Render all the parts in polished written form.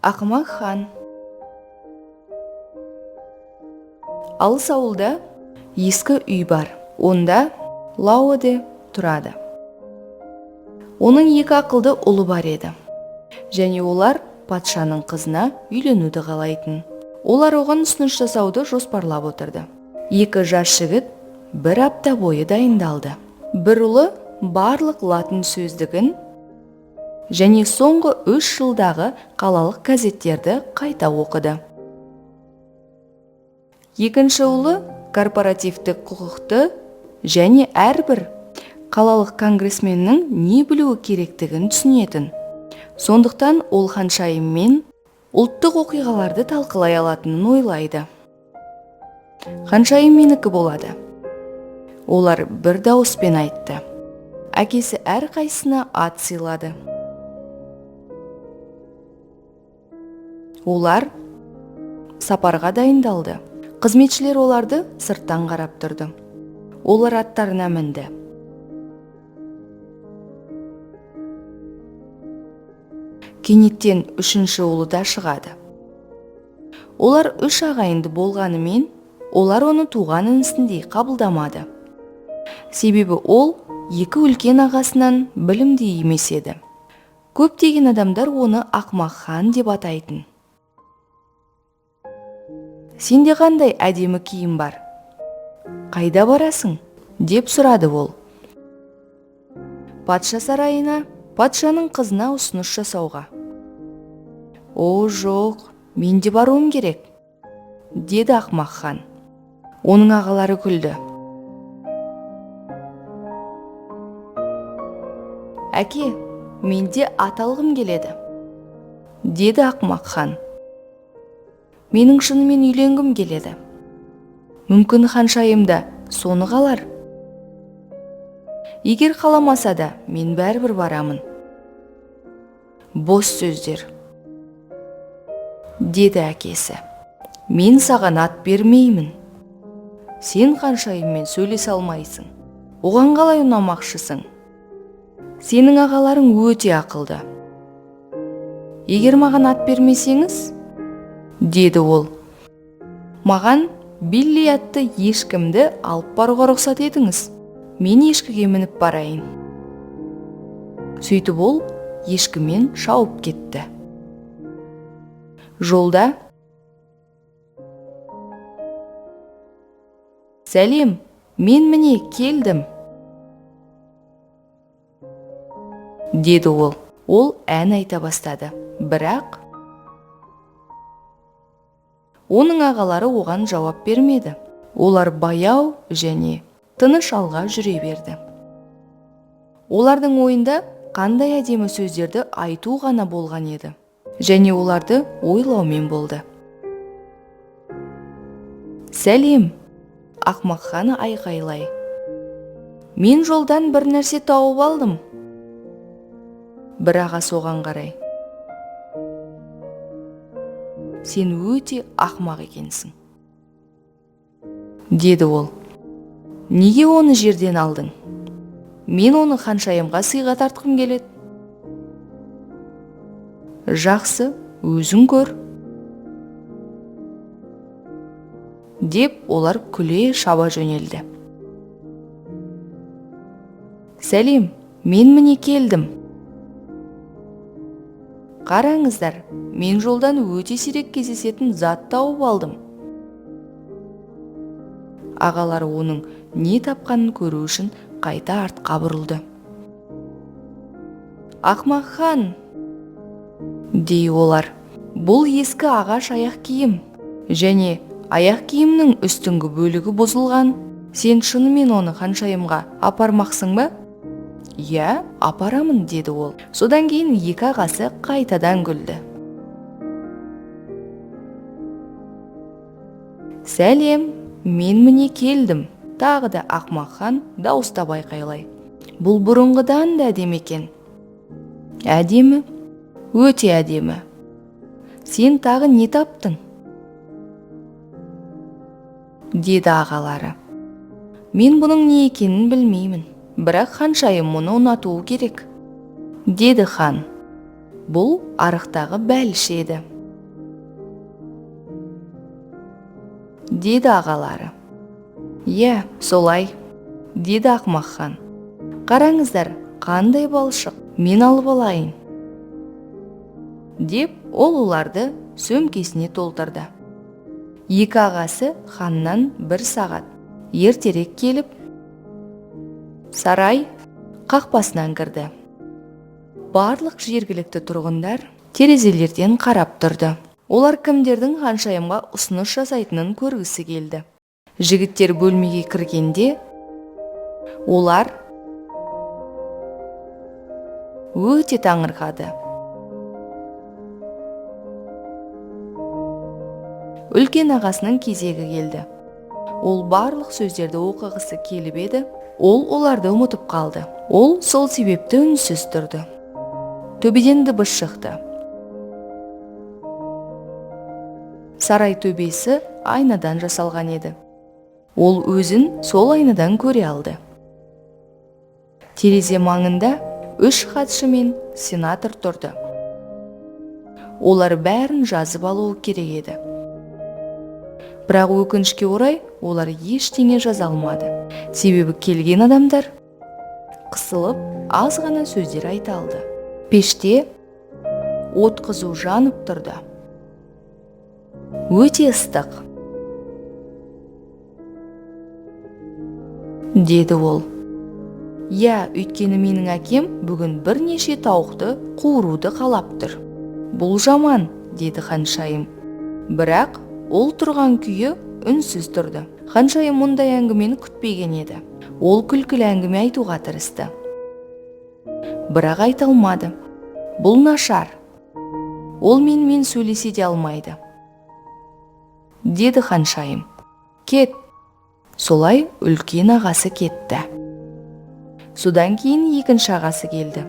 Ақымақ хан. Алыс ауылда ескі үй бар. Онда Лауде тұрады. Оның екі ақылды ұлы бар еді. Және олар патшаның қызына үйленуді қалайтын. Олар оған ұсыныс жасауды жоспарлап отырды. Екі жас жігіт бір апта бойы дайындалды. Бір ұлы барлық латын сөздігін және соңғы 3 жылдағы қалалық газеттерді қайта оқыды. Екінші ұлы корпоративтік құқықты және әрбір қалалық конгрессменнің не білуі керектігін түсінетін. Сондықтан ол ханшайыммен ұлттық оқиғаларды талқылай алатынын ойлайды. Ханшайым менікі болады. Олар бір дауыспен айтты. Әкесі әрқайсысына ат сыйлады. Олар сапарға дайындалды. Қызметшілер оларды сырттан қарап тұрды. Олар аттарына мінді. Кенеттен үшінші ұлы да шығады. Олар 3 ағайынды болғанымен, олар оны туған інісіндей қабылдамады. Себебі ол 2 үлкен ағасынан білімді емес еді. Көптеген адамдар оны ақымақ хан деп атайтын. Сенде қандай әдемі киім бар? Қайда барасың? Деп сұрады ол. Патша сарайына, патшаның қызына ұсыныс жасауға. О, жоқ, мен де баруым керек, деді ақымақ хан. Оның ағалары күлді. Әке, мен де ат алғым келеді, деді ақымақ хан. Менің шынымен үйленгім келеді. Мүмкін ханшайымда соны қалар. Егер қаламаса да, мен бәрібір барамын. Бос сөздер, деді әкесі. Мен саған ат бермеймін. Сен ханшайыммен сөйлесе алмайсың. Оған қалай ұнамақшысың? Сенің ағаларың өте ақылды. Егер маған ат бермесеңіз, деді ол, маған Билли атты ешкімді алып баруға рұқсат етіңіз. Мен ешкіге мініп барайын. Сөйтіп ол ешкімен шауып кетті. Жолда: сәлем, мен міне келдім, деді ол. Ол ән айта бастады. Бірақ оның ағалары оған жауап бермеді. Олар баяу және тыныш алға жүре берді. Олардың ойында қандай әдемі сөздерді айту ғана болған еді. Және оларды ойлаумен болды. Сәлем, ақымақ хан айқайлай. Мен жолдан бір нәрсе тауып алдым. Бір аға соған қарай. Сен өте ақымақ екенсің, деді ол. Неге оны жерден алдың? Мен оны ханшайымға сыйға тартқым келеді. Жақсы, өзің көр, деп олар күле шаба жөнелді. Сәлем, мен міне келдім. Қараңыздар, мен жолдан өте сирек кездесетін зат тауып алдым. Ағалары оның не тапқанын көру үшін қайта артқа бұрылды. Ақымақ хан, дей олар, бұл ескі ағаш аяқ киім, және аяқ киімнің үстіңгі бөлігі бұзылған. Сен шынымен оны ханшайымға апармақсың ба? Иә, апарамын, деді ол. Содан кейін екі ағасы қайтадан күлді. Сәлем, мен міне келдім, тағы да ақымақ хан дауыстап айқайлай. Бұл бұрынғыдан да әдемі екен. Әдемі, өте әдемі. Сен тағы не таптың? Деді ағалары. Мен бұның не екенін білмеймін. Бірақ ханшайым мұны ұнатуы керек, деді хан. Бұл арықтағы бәліш еді. Деді ағалары. «Иә, солай», деді Ақымақ хан. «Қараңыздар, қандай балшық, мен алып алайын», деп ол оларды сөмкесіне толтырды. Екі ағасы ханнан 1 сағат ертерек келіп, сарай қақпасынан кірді. Барлық жергілікті тұрғындар терезелерден қарап тұрды. Олар кімдердің ханшайымға ұсыныс жасайтынын көргісі келді. Жігіттер бөлмеге кіргенде, олар өте таңырқады. Үлкен ағасының кезегі келді. Ол барлық сөздерді оқығысы келіп еді, ол оларды ұмытып қалды. Ол сол себепті үнсіз тұрды. Төбеден дыбыс шықты. Сарай төбесі айнадан жасалған еді. Ол өзін сол айнадан көре алды. Терезе маңында 3 хатшы мен сенатор тұрды. Олар бәрін жазып алуы керек еді. Бірақ өкінішке орай, олар ештеңе жаза алмады. Себебі келген адамдар қысылып, аз ғана сөздер айта алды. Пеште от қызу жанып тұрды. Өте ыстық, деді ол. «Иә, өйткені менің әкем бүгін бірнеше тауықты қуыруды қалап тұр. Бұл жаман», деді ханшайым. Бірақ ол тұрған күйі үнсіз тұрды. Ханшайым мұндай әңгімені күтпеген еді. Ол күлкілі әңгіме айтуға тырысты. Бірақ айта алмады. Бұл нашар. Ол менімен сөйлесе де алмайды, деді ханшайым. «Кет». Солай үлкен ағасы кетті. Содан кейін екінші ағасы келді.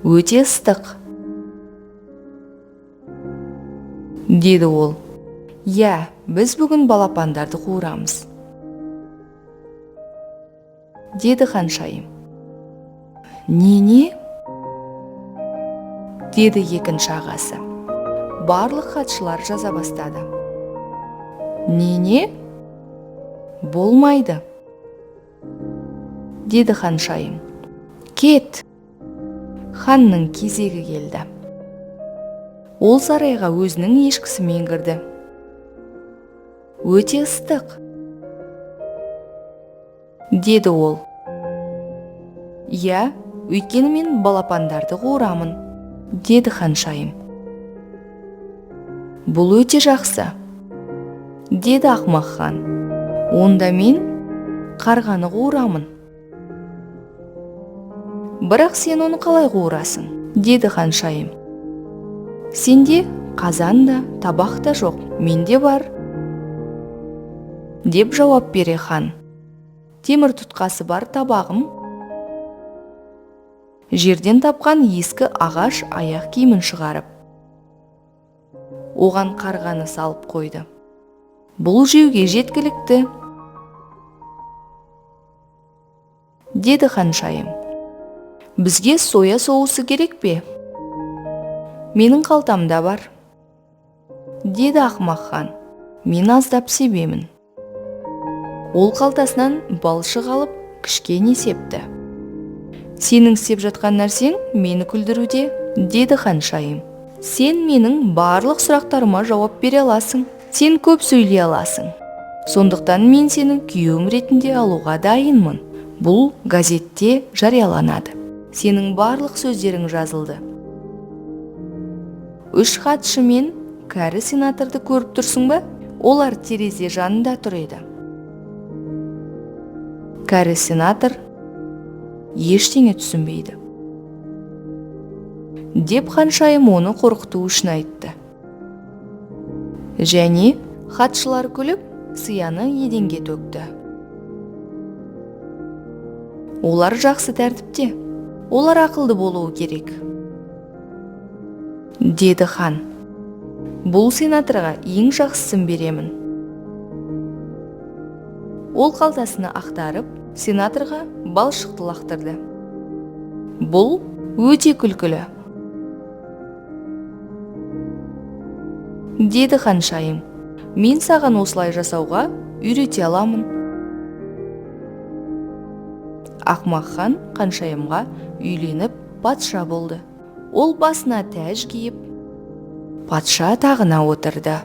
«Өте ыстық», деді ол. «Иә, біз бүгін балапандарды қуырамыз», деді ханшайым. «Не?» деді екінші ағасы. Барлық хатшылар жаза бастады. «Не? Болмайды», деді ханшайым. «Кет». Ханның кезегі келді. Ол сарайға өзінің ешкісімен кірді. «Өте ыстық», деді ол. «Иә, өйткені мен балапандарды қуырамын», деді ханшайым. «Бұл өте жақсы», деді Ақымақ хан. «Онда мен қарғаны қуырамын». «Бірақ сен оны қалай қуырасың?» деді ханшайым. «Сенде қазан да, табақ та жоқ, менде бар», деп жауап бере хан. «Темір тұтқасы бар табағым, жерден тапқан ескі ағаш аяқ киімін шығарып, оған қарғаны салып қойды. Бұл жеуге жеткілікті», деді ханшайым. «Бізге соя соусы керек пе?» «Менің қалтамда бар», деді Ақымақ хан. «Мен аздап себемін». Ол қалтасынан балшық алып, кішкене септі. «Сенің сеп жатқан нәрсең мені күлдіруде», деді ханшайым. «Сен менің барлық сұрақтарыма жауап бере аласың. Сен көп сөйлей аласың. Сондықтан мен сені күйеуім ретінде алуға дайынмын. Бұл газетте жарияланады. Сенің барлық сөздерің жазылды». 3 хатшы мен кәрі сенаторды көріп тұрсың ба? Олар терезе жанында тұр еді. Кәрі сенатор ештеңе түсінбейді, деп ханшайым оны қорқыту үшін айтты. Және хатшылар күліп, сияны еденге төкті. Олар жақсы тәртіпте. Олар ақылды болуы керек, деді хан. «Бұл сенаторға ең жақсысын беремін». Ол қалтасını ақтарып, сенаторға балшықты лақтырды. «Бұл өте күлкілі», деді ханшайым. Мен саған осылай жасауға үйрете аламын. Ақымақ хан ханшайымға үйленіп патша болды. Ол басына тәж киіп, патша тағына отырды.